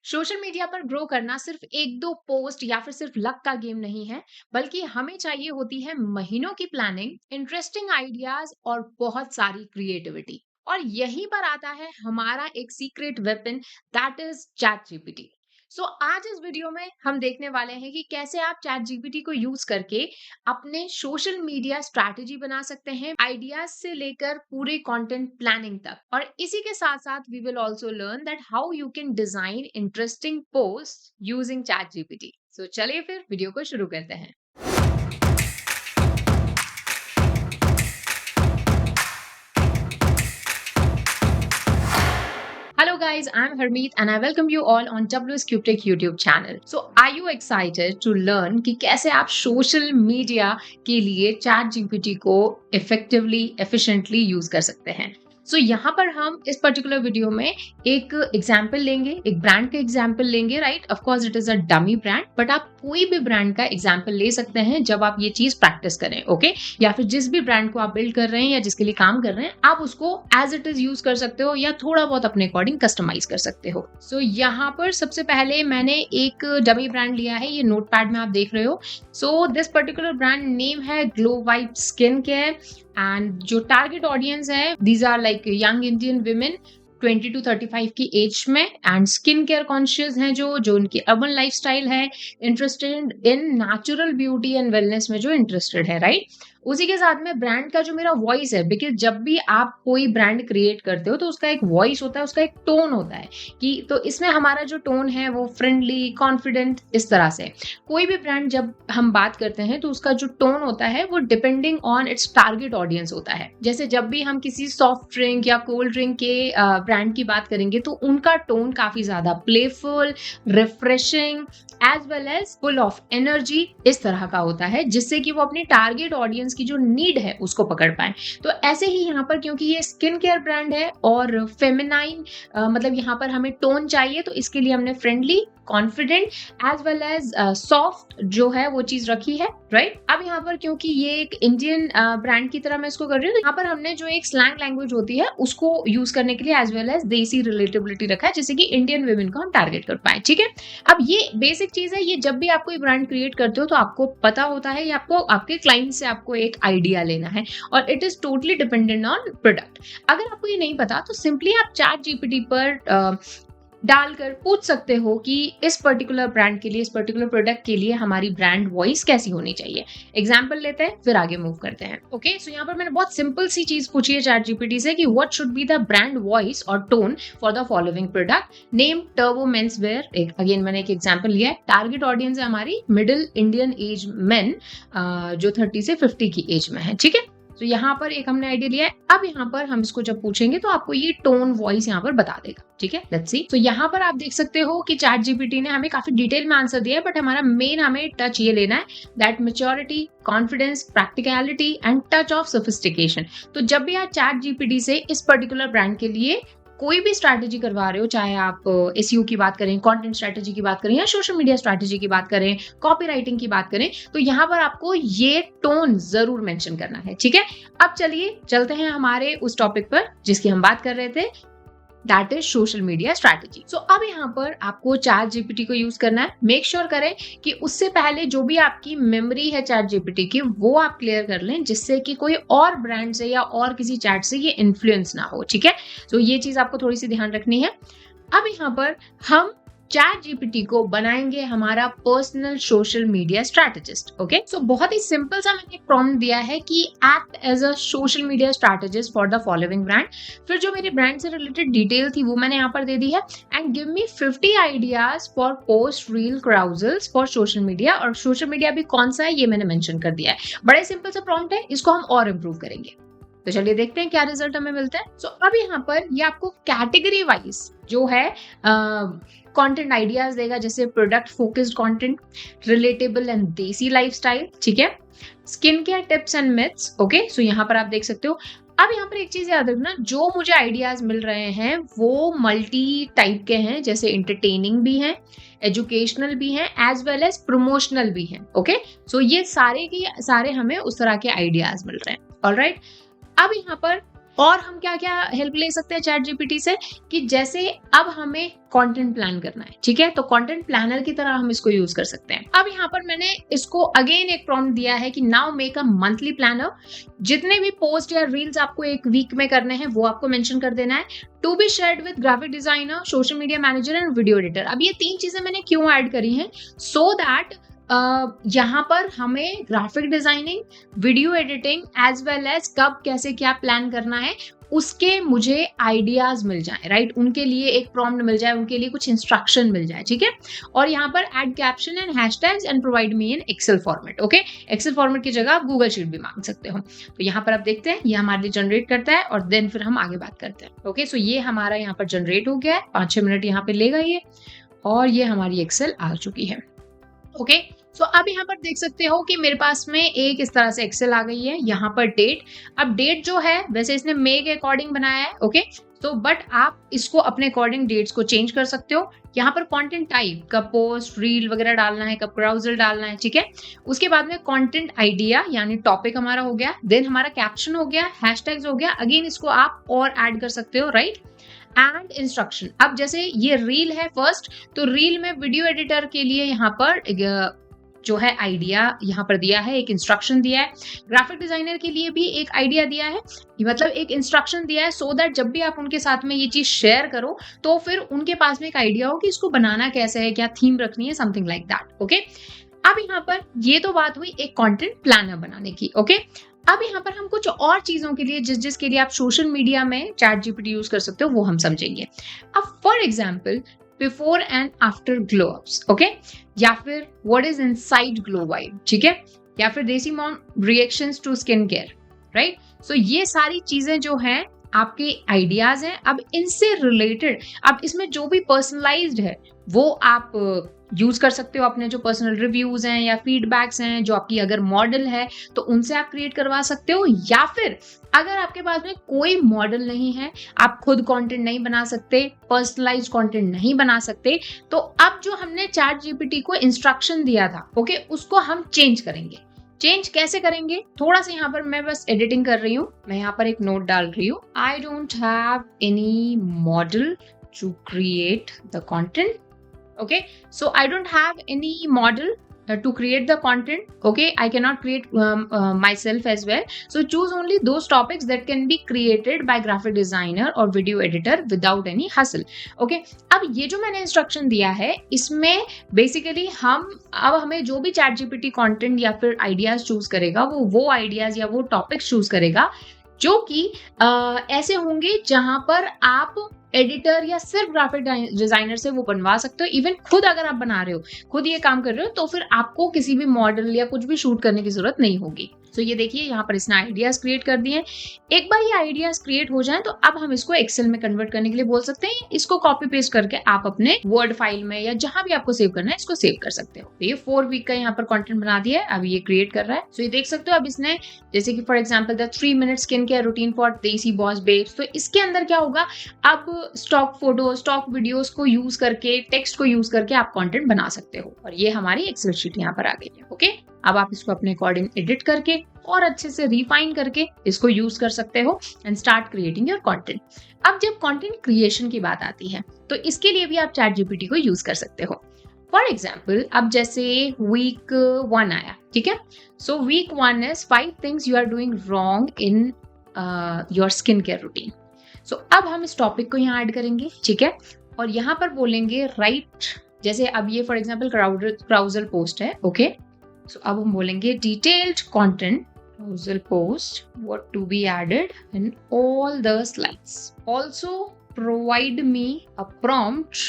Social media पर grow करना सिर्फ एक दो पोस्ट या फिर सिर्फ लक का गेम नहीं है, बल्कि हमें चाहिए होती है महीनों की प्लानिंग, इंटरेस्टिंग आइडियाज और बहुत सारी क्रिएटिविटी। और यहीं पर आता है हमारा एक secret weapon, that is chat GPT. So आज इस वीडियो में हम देखने वाले हैं कि कैसे आप चैट जीपीटी को यूज करके अपने सोशल मीडिया स्ट्रैटेजी बना सकते हैं, आइडियाज से लेकर पूरे कंटेंट प्लानिंग तक। और इसी के साथ साथ we will also learn that how you can design interesting post using chat GPT. So चलिए फिर वीडियो को शुरू करते हैं। Hello guys, I'm Harmeet and I welcome you all on WS CubeTech YouTube channel. So are you excited to learn कि कैसे आप social media के लिए चैट जीपीटी को इफेक्टिवली एफिशिएंटली यूज कर सकते हैं? सो यहाँ पर हम इस पर्टिकुलर वीडियो में एक एग्जाम्पल लेंगे, एक ब्रांड का एग्जाम्पल लेंगे, right? Of course it is a dummy brand, but आप कोई भी ब्रांड का एग्जाम्पल ले सकते हैं जब आप ये चीज प्रैक्टिस करें, ओके? या फिर जिस भी ब्रांड को आप बिल्ड कर रहे हैं या जिसके लिए काम कर रहे हैं, आप उसको एज इट इज यूज कर सकते हो या थोड़ा बहुत अपने अकॉर्डिंग कस्टमाइज कर सकते हो। सो यहाँ पर सबसे पहले मैंने एक डमी ब्रांड लिया है, ये नोटपैड में आप देख रहे हो। So this particular brand name है glow white skin care and जो टारगेट ऑडियंस है, these are like young Indian women 20 to 35 की एज में, एंड स्किन केयर कॉन्शियस हैं, जो उनकी अर्बन लाइफस्टाइल है, interested in natural beauty and wellness में जो इंटरेस्टेड है, राइट? उसी के साथ में ब्रांड का जो मेरा वॉइस है, बिकॉज जब भी आप कोई ब्रांड क्रिएट करते हो तो उसका एक वॉइस होता है, उसका एक टोन होता है कि तो इसमें हमारा जो टोन है वो फ्रेंडली, कॉन्फिडेंट, इस तरह से। कोई भी ब्रांड जब हम बात करते हैं तो उसका जो टोन होता है वो depending on its target audience होता है। जैसे जब भी हम किसी सॉफ्ट ड्रिंक या कोल्ड ड्रिंक के ब्रांड की बात करेंगे तो उनका टोन काफी ज्यादा playful, refreshing as well as full of energy इस तरह का होता है, जिससे कि वो अपनी टारगेट ऑडियंस की जो नीड है उसको पकड़ पाए। तो ऐसे ही यहाँ पर, क्योंकि ये स्किन केयर ब्रांड है और फेमिनाइन मतलब यहाँ पर हमें टोन चाहिए, तो इसके लिए हमने friendly, confident as well as soft जो है वो चीज रखी है, राइट? अब यहाँ पर क्योंकि ये एक इंडियन ब्रांड की तरह मैं इसको कर रही हूँ, तो यहाँ पर हमने जो एक स्लैंग लैंग्वेज होती है उसको यूज करने के लिए एज वेल एज देसी रिलेटेबिलिटी रखा है, जिससे कि इंडियन वुमेन को हम टारगेट कर पाए, ठीक है? अब ये बेसिक चीज है, ये जब भी आप कोई ब्रांड क्रिएट करते हो तो आपको पता होता है, या आपको आपके क्लाइंट से आपको एक आइडिया लेना है, और it is totally dependent on product. अगर आपको ये नहीं पता तो सिंपली आप चैट जीपीटी पर डालकर पूछ सकते हो कि इस पर्टिकुलर ब्रांड के लिए, इस पर्टिकुलर प्रोडक्ट के लिए हमारी ब्रांड वॉइस कैसी होनी चाहिए। एग्जाम्पल लेते हैं, फिर आगे मूव करते हैं, ओके? सो यहाँ पर मैंने बहुत सिंपल सी चीज पूछी है चैट जीपीटी से कि what should be the brand voice और tone for the following product name turbo men's wear. एक अगेन मैंने एक एग्जाम्पल लिया है, टारगेट ऑडियंस है हमारी मिडिल इंडियन एज मेन जो 30 से 50 की एज में है, ठीक है? तो यहाँ पर एक हमने आइडिया लिया है। अब यहाँ पर हम इसको जब पूछेंगे तो आपको ये टोन वॉइस यहाँ पर बता देगा, ठीक है? Let's see. तो यहाँ पर आप देख सकते हो कि चैट जीपीटी ने हमें काफी डिटेल में आंसर दिया है, बट हमारा मेन हमें टच ये लेना है, that maturity, confidence, practicality and touch of sophistication. तो जब भी आप चैट जीपीटी से इस पर्टिकुलर ब्रांड के लिए कोई भी स्ट्रैटेजी करवा रहे हो, चाहे आप एसईओ की बात करें, कंटेंट स्ट्रैटेजी की बात करें, या सोशल मीडिया स्ट्रैटेजी की बात करें, कॉपी राइटिंग की बात करें, तो यहाँ पर आपको ये टोन जरूर मेंशन करना है, ठीक है? अब चलिए चलते हैं हमारे उस टॉपिक पर जिसकी हम बात कर रहे थे, that is social media strategy. So अब यहाँ पर आपको चैट जीपीटी को यूज करना है। मेक श्योर करें कि उससे पहले जो भी आपकी मेमोरी है चैट जीपीटी की वो आप क्लियर कर लें, जिससे कि कोई और ब्रांड से या और किसी चैट से ये इन्फ्लुएंस ना हो, ठीक है? सो ये चीज आपको थोड़ी सी ध्यान रखनी है। अब यहाँ पर हम चैट जीपीटी को बनाएंगे हमारा personal social media strategist, okay? So बहुत ही सिंपल सा मैंने एक प्रॉम्प्ट दिया है कि act as a social media strategist for the following brand. फिर जो मेरे ब्रांड से रिलेटेड डिटेल थी वो मैंने यहाँ पर दे दी है, and give me 50 ideas for post reel carousels for social media. और सोशल मीडिया भी कौन सा है ये मैंने मेंशन कर दिया है। बड़ा ही सिंपल सा प्रॉम्प्ट है, इसको हम और इम्प्रूव करेंगे। तो चलिए देखते हैं क्या रिजल्ट हमें मिलता है। सो अब यहाँ पर ये आपको कैटेगरी वाइज जो है कंटेंट आइडियाज देगा, जैसे product focused content, relatable and desi lifestyle, ठीक है? Skin care tips and myths, okay? So यहाँ पर आप देख सकते हो। अब यहाँ पर एक चीज याद रखना, जो मुझे आइडियाज मिल रहे हैं वो मल्टी टाइप के हैं, जैसे इंटरटेनिंग भी हैं, एजुकेशनल भी हैं, एज वेल एज प्रमोशनल भी हैं, ओके? सो ये सारे के सारे हमें उस तरह के आइडियाज मिल रहे हैं, ऑलराइट? अब यहाँ पर और हम क्या-क्या हेल्प ले सकते हैं चैट जीपीटी से कि जैसे अब हमें कंटेंट प्लान करना है, ठीक है? तो कंटेंट प्लानर की तरह हम इसको यूज कर सकते हैं। अब यहाँ पर मैंने इसको अगेन एक प्रॉम्प्ट दिया है कि now make a monthly planner. जितने भी पोस्ट या रील्स आपको एक वीक में करने हैं वो आपको मेंशन कर देना है, to be shared with graphic designer, social media manager and video editor. अब ये 3 चीजें मैंने क्यों ऐड करी हैं? सो दैट यहाँ पर हमें graphic designing, video editing as well as कब कैसे क्या प्लान करना है उसके मुझे आइडियाज मिल जाए, राइट? उनके लिए एक प्रॉम्प्ट मिल जाए, उनके लिए कुछ इंस्ट्रक्शन मिल जाए, ठीक है? और यहाँ पर add caption and hashtags and provide me in excel format. Okay, excel format की जगह आप गूगल शीट भी मांग सकते हो। तो यहाँ पर आप देखते हैं ये हमारे लिए जनरेट करता है और देन फिर हम आगे बात करते हैं। ओके, सो ये हमारा यहाँ पर जनरेट हो गया है, 5-6 मिनट यहाँ पे लेगा ये, और ये हमारी एक्सेल आ चुकी है। ओके, सो अब यहाँ पर देख सकते हो कि मेरे पास में एक इस तरह से एक्सेल आ गई है। यहाँ पर डेट, अब डेट जो है वैसे इसने मे के अकॉर्डिंग बनाया है, ओके, तो बट आप इसको अपने अकॉर्डिंग डेट्स को चेंज कर सकते हो। यहाँ पर कंटेंट टाइप, कब पोस्ट रील वगैरह डालना है, कब ब्राउजर डालना है, ठीक है? उसके बाद में कंटेंट आइडिया यानी टॉपिक हमारा हो गया, देन हमारा कैप्शन हो गया, हैशटैग्स हो गया, अगेन इसको आप और ऐड कर सकते हो, राइट? एंड इंस्ट्रक्शन, अब जैसे ये रील है फर्स्ट, तो रील में वीडियो एडिटर के लिए यहाँ पर जो है आइडिया यहाँ पर दिया है, एक इंस्ट्रक्शन दिया है। ग्राफिक डिजाइनर के लिए भी एक आइडिया दिया है, मतलब एक इंस्ट्रक्शन दिया है, सो दैट जब भी आप उनके साथ में ये चीज शेयर करो तो फिर उनके पास में एक आइडिया हो कि इसको बनाना कैसे है, क्या थीम रखनी है, समथिंग लाइक दैट। ओके, अब यहाँ पर ये तो बात हुई एक कंटेंट प्लानर बनाने की। ओके, अब यहाँ पर हम कुछ और चीजों के लिए जिसके लिए आप सोशल मीडिया में चैट जीपीटी यूज कर सकते हो वो हम समझेंगे। अब for example before and after glow ups, okay, या फिर what is inside glow vibe, ठीक है, या फिर desi mom reactions to skin care, right? So ये सारी चीजें जो हैं आपके आइडियाज हैं। अब इनसे रिलेटेड, अब इसमें जो भी पर्सनलाइज्ड है वो आप यूज कर सकते हो, अपने जो पर्सनल रिव्यूज हैं या फीडबैक्स हैं, जो आपकी अगर मॉडल है तो उनसे आप क्रिएट करवा सकते हो। या फिर अगर आपके पास में कोई मॉडल नहीं है, आप खुद कंटेंट नहीं बना सकते, पर्सनलाइज्ड कंटेंट नहीं बना सकते, तो अब जो हमने चैट जीपीटी को इंस्ट्रक्शन दिया था, ओके, उसको हम चेंज करेंगे। चेंज कैसे करेंगे? थोड़ा सा यहाँ पर मैं बस एडिटिंग कर रही हूँ, मैं यहाँ पर एक नोट डाल रही हूँ, I don't have any model to create the content. Okay, so I don't have any model to create the content. Okay, I cannot create myself as well. So choose only those topics that can be created by graphic designer or video editor without any hustle. Okay, अब ये जो मैंने instruction दिया है इसमें basically अब हमें जो भी चैट जीपीटी कंटेंट या फिर आइडियाज चूज करेगा वो आइडियाज या वो टॉपिक्स चूज करेगा जो कि ऐसे होंगे जहां पर आप एडिटर या सिर्फ ग्राफिक डिजाइनर से वो बनवा सकते हो। इवन खुद अगर आप बना रहे हो, खुद ये काम कर रहे हो, तो फिर आपको किसी भी मॉडल या कुछ भी शूट करने की जरूरत नहीं होगी। तो ये देखिए यहाँ पर इसने आइडियाज क्रिएट कर दिए। एक बार ये आइडियाज क्रिएट हो जाए तो अब हम इसको एक्सेल में कन्वर्ट करने के लिए बोल सकते हैं। इसको कॉपी पेस्ट करके आप अपने वर्ड फाइल में या जहां भी आपको सेव करना है इसको सेव कर सकते हो। तो ये 4 वीक का यहाँ पर कंटेंट बना दिया है, अब ये क्रिएट कर रहा है। तो ये देख सकते हो अब इसने जैसे कि for example the 3 minute skin care routine for देसी बॉस बेब्स, तो इसके अंदर क्या होगा, अब स्टॉक फोटो, स्टॉक वीडियोस को यूज करके, टेक्स्ट को यूज करके आप कंटेंट बना सकते हो। और ये हमारी एक्सेल शीट यहाँ पर आ गई है। ओके, अब आप इसको अपने अकॉर्डिंग एडिट करके और अच्छे से रिफाइन करके इसको यूज कर सकते हो and start creating your content. अब जब कंटेंट क्रिएशन की बात आती है तो इसके लिए भी आप चैट जीपीटी को यूज कर सकते हो। फॉर एग्जाम्पल अब जैसे वीक 1 आया, ठीक है, so week 1 is 5 things you are doing wrong in your skin care routine. So अब हम इस टॉपिक को यहाँ ऐड करेंगे, ठीक है, और यहाँ पर बोलेंगे राइट, जैसे अब ये फॉर एग्जाम्पल ब्राउजर पोस्ट है। ओके, सो अब हम बोलेंगे detailed content browser post what to be added in all the slides. Also provide me a prompt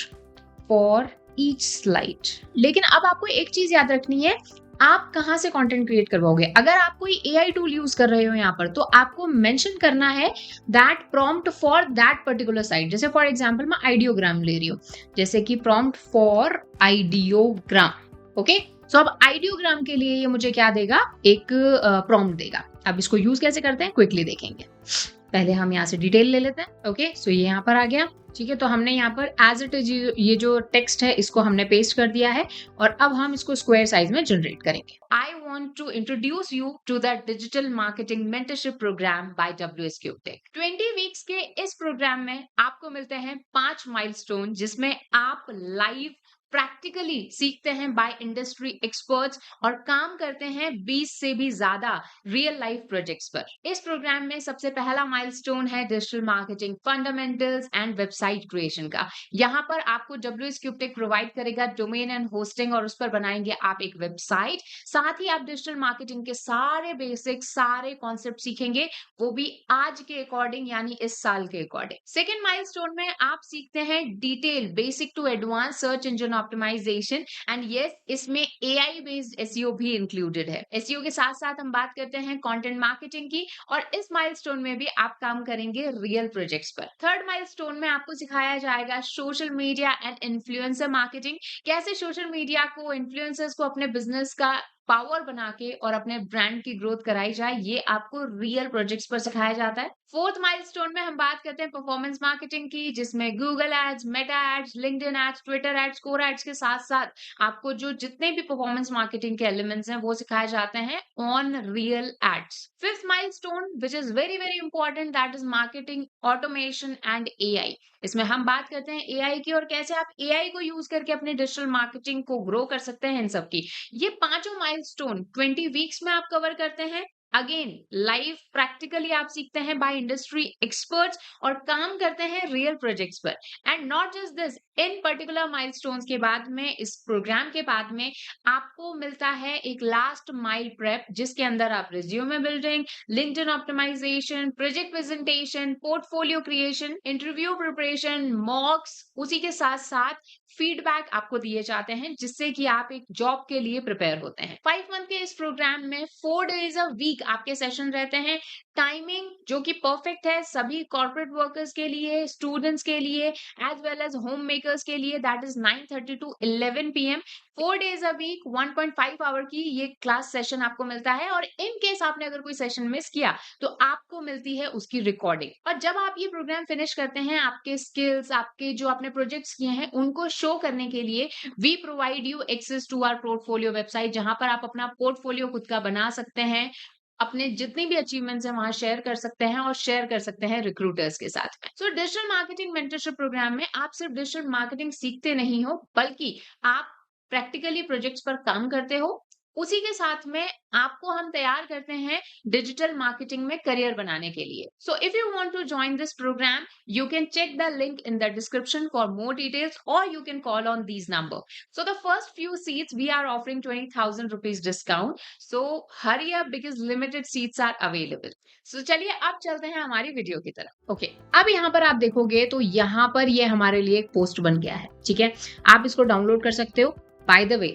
for each slide. लेकिन अब आपको एक चीज याद रखनी है, आप कहाँ से कंटेंट क्रिएट करवाओगे। अगर आप कोई AI टूल यूज कर रहे हो यहाँ पर तो आपको मेंशन करना है that prompt for that particular site. जैसे फॉर एग्जांपल मैं आइडियोग्राम ले रही हूँ, जैसे कि प्रॉम्प्ट फॉर आइडियोग्राम। ओके, सो अब आइडियोग्राम के लिए ये मुझे क्या देगा, एक प्रॉम्प्ट देगा। अब इसको यूज कैसे करते हैं क्विकली देखेंगे। पहले हम यहाँ से डिटेल ले लेते हैं। ओके, सो ये यहाँ पर आ गया। ठीक है, तो हमने यहाँ पर एज इट इज ये जो टेक्स्ट है इसको हमने पेस्ट कर दिया है और अब हम इसको स्क्वायर साइज में जनरेट करेंगे। I want to introduce you to the digital marketing mentorship programme by WS CubeTech। 20 weeks के इस प्रोग्राम में आपको मिलते हैं 5 माइलस्टोन जिसमें आप लाइव प्रैक्टिकली सीखते हैं बाय इंडस्ट्री एक्सपर्ट्स और काम करते हैं 20 से भी ज्यादा रियल लाइफ प्रोजेक्ट्स पर। इस प्रोग्राम में सबसे पहला माइलस्टोन है digital marketing fundamentals and website creation का। यहाँ पर आपको WS CubeTech प्रोवाइड करेगा डोमेन एंड होस्टिंग और उस पर बनाएंगे आप एक वेबसाइट। साथ ही आप डिजिटल मार्केटिंग के सारे बेसिक सारे कॉन्सेप्ट सीखेंगे, वो भी आज के अकॉर्डिंग यानी इस साल के अकॉर्डिंग। सेकेंड माइलस्टोन में आप सीखते हैं detail basic to advance search engine optimisation and yes, इसमें AI बेस्ड SEO भी इंक्लूडेड है। SEO के साथ साथ हम बात करते हैं कंटेंट मार्केटिंग की और इस माइलस्टोन में भी आप काम करेंगे रियल प्रोजेक्ट्स पर। थर्ड माइलस्टोन में आपको सिखाया जाएगा social media and influencer marketing, कैसे सोशल मीडिया को इन्फ्लुएंसर्स को अपने बिजनेस का पावर बना के और अपने ब्रांड की ग्रोथ कराई जाए, ये आपको रियल प्रोजेक्ट्स पर सिखाया जाता है। फोर्थ माइलस्टोन में हम बात करते हैं परफॉर्मेंस मार्केटिंग की, जिसमें Google ads, Meta ads, LinkedIn ads, Twitter ads, Quora ads के साथ साथ आपको जो जितने भी परफॉर्मेंस मार्केटिंग के एलिमेंट्स हैं वो सिखाए जाते हैं on real ads. Fifth milestone which is very very important, that is marketing automation and AI। इसमें हम बात करते हैं AI की और कैसे आप AI को यूज करके अपने डिजिटल मार्केटिंग को ग्रो कर सकते हैं इन सब की। ये पांचों माइलस्टोन 20 वीक्स में आप कवर करते हैं। अगेन लाइव प्रैक्टिकली आप सीखते हैं बाय इंडस्ट्री एक्सपर्ट्स और काम करते हैं रियल प्रोजेक्ट्स पर। And not just this, in particular milestones के बाद में इस प्रोग्राम के बाद में आपको मिलता है एक लास्ट माइल प्रेप जिसके अंदर आप resume building, LinkedIn optimisation, project presentation, portfolio creation, interview preparation, mocks, उसी के साथ साथ फीडबैक आपको दिए जाते हैं जिससे कि आप एक जॉब के लिए प्रिपेयर होते हैं। 5 मंथ के इस प्रोग्राम में 4 डेज अ वीक आपके सेशन रहते हैं। टाइमिंग जो कि परफेक्ट है सभी कॉर्पोरेट वर्कर्स के लिए, स्टूडेंट्स के लिए as well as home makers के लिए, that is 9:30 to 11 PM। 4 days a week 1.5 hour की ये क्लास सेशन आपको मिलता है और इन केस आपने अगर कोई सेशन मिस किया तो आपको मिलती है उसकी रिकॉर्डिंग। और जब आप ये प्रोग्राम फिनिश करते हैं, आपके स्किल्स, आपके जो आपने प्रोजेक्ट्स किए हैं उनको शो करने के लिए we provide you access to our portfolio website, जहां पर आप अपना पोर्टफोलियो खुद का बना सकते हैं, अपने जितनी भी अचीवमेंट्स हैं वहां शेयर कर सकते हैं और शेयर कर सकते हैं रिक्रूटर्स के साथ में। So digital marketing mentorship programme में आप सिर्फ डिजिटल मार्केटिंग सीखते नहीं हो बल्कि आप प्रैक्टिकली प्रोजेक्ट्स पर काम करते हो। उसी के साथ में आपको हम तैयार करते हैं डिजिटल मार्केटिंग में करियर बनाने के लिए। So if you want to join this programme, you can check the link in the description for more details or you can call on these number. So the first few seats we are offering 20,000 rupees discount. So hurry up because limited seats are available. So चलिए अब चलते हैं हमारी video की तरफ। Okay, अब यहाँ पर आप देखोगे तो यहाँ पर ये हमारे लिए एक पोस्ट बन गया है। ठीक है, आप इसको डाउनलोड कर सकते हो। बाय द वे,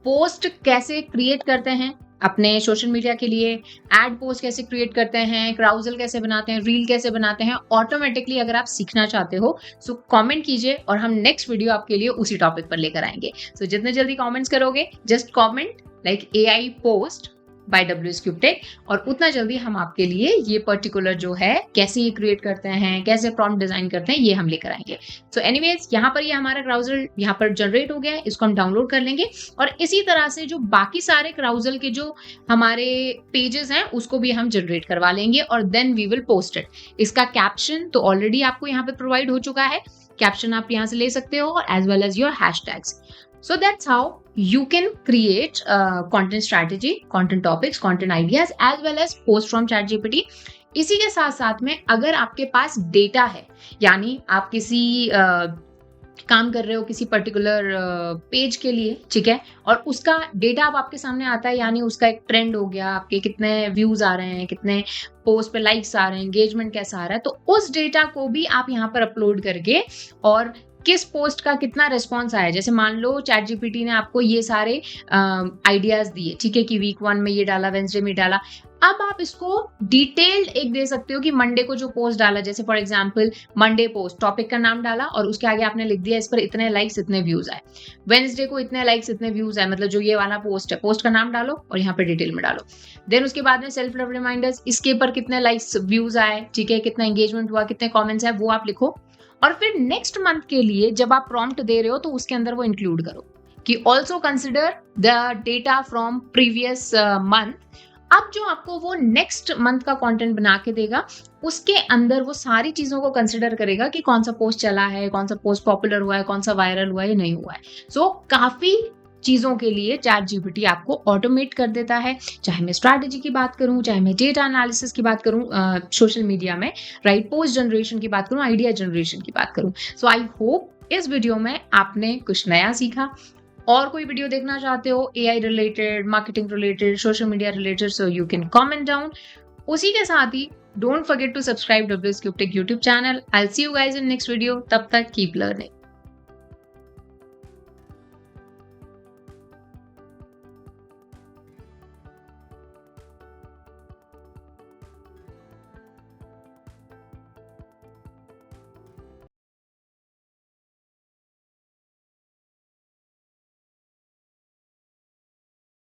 पोस्ट कैसे क्रिएट करते हैं अपने सोशल मीडिया के लिए, एड पोस्ट कैसे क्रिएट करते हैं, क्राउजल कैसे बनाते हैं, रील कैसे बनाते हैं, ऑटोमेटिकली अगर आप सीखना चाहते हो सो कमेंट कीजिए और हम नेक्स्ट वीडियो आपके लिए उसी टॉपिक पर लेकर आएंगे। सो जितने जल्दी कमेंट्स करोगे, just comment like AI post by WS CubeTech और उतना जल्दी हम आपके लिए ये पर्टिकुलर जो है कैसे ये क्रिएट करते हैं, कैसे प्रॉम्प्ट डिजाइन करते हैं, ये हम लेकर आएंगे। सो एनीवेज, यहाँ पर ये हमारा क्राउजल यहाँ पर जनरेट हो गया है, इसको हम डाउनलोड कर लेंगे और इसी तरह से जो बाकी सारे क्राउजल के जो हमारे पेजेस हैं उसको भी हम जनरेट करवा लेंगे और then we will post it. इसका कैप्शन तो ऑलरेडी आपको यहाँ पे प्रोवाइड हो चुका है, कैप्शन आप यहाँ से ले सकते हो as well as your hashtags. So that's how you can create content strategy, content topics, content ideas as well as post from ChatGPT. इसी के साथ साथ में अगर आपके पास डेटा है, यानी आप किसी काम कर रहे हो किसी पर्टिकुलर पेज के लिए, ठीक है, और उसका डेटा अब आपके सामने आता है, यानी उसका एक ट्रेंड हो गया, आपके कितने व्यूज आ रहे हैं, कितने पोस्ट पे लाइक्स आ रहे हैं, एंगेजमेंट कैसा आ रहा है, तो उस डेटा को भी आप यहाँ पर अपलोड करके और किस पोस्ट का कितना रिस्पॉन्स आया। जैसे मान लो चैट जीपीटी ने आपको ये सारे आइडियाज दिए, ठीक है, कि वीक 1 में ये डाला, वेंसडे में डाला। अब आप इसको डिटेल्ड एक दे सकते हो कि मंडे को जो पोस्ट डाला, जैसे for example Monday post, topic का नाम डाला और उसके आगे आपने लिख दिया इस पर इतने लाइक्स इतने व्यूज आए, वेंसडे को इतने लाइक्स इतने व्यूज आए, मतलब जो ये वाला पोस्ट है, पोस्ट का नाम डालो और यहाँ पे डिटेल में डालो। देन उसके बाद में सेल्फ लव रिमाइंडर्स, इसके ऊपर कितने लाइक्स व्यूज आए, ठीक है, कितना एंगेजमेंट हुआ, कितने कॉमेंट्स आए, वो आप लिखो। और फिर नेक्स्ट मंथ के लिए जब आप प्रॉम्प्ट दे रहे हो तो उसके अंदर वो इंक्लूड करो कि also consider the data from previous month. अब जो आपको वो नेक्स्ट मंथ का कंटेंट बना के देगा, उसके अंदर वो सारी चीजों को कंसिडर करेगा कि कौन सा पोस्ट चला है, कौन सा पोस्ट पॉपुलर हुआ है, कौन सा वायरल हुआ है या नहीं हुआ है। सो काफी चीजों के लिए चैट जीपीटी आपको ऑटोमेट कर देता है। चाहे मैं स्ट्रैटेजी की बात करूं, चाहे मैं डेटा एनालिसिस की बात करूं सोशल मीडिया में, राइट, पोस्ट जनरेशन की बात करूं, आइडिया जनरेशन की बात करूं। सो आई होप इस वीडियो में आपने कुछ नया सीखा। और कोई वीडियो देखना चाहते हो AI related, marketing related, social media related, so you can comment down. उसी के साथ ही don't forget to subscribe WS Cube Tech YouTube channel. I will see you guys in next video. तब तक कीप लर्निंग।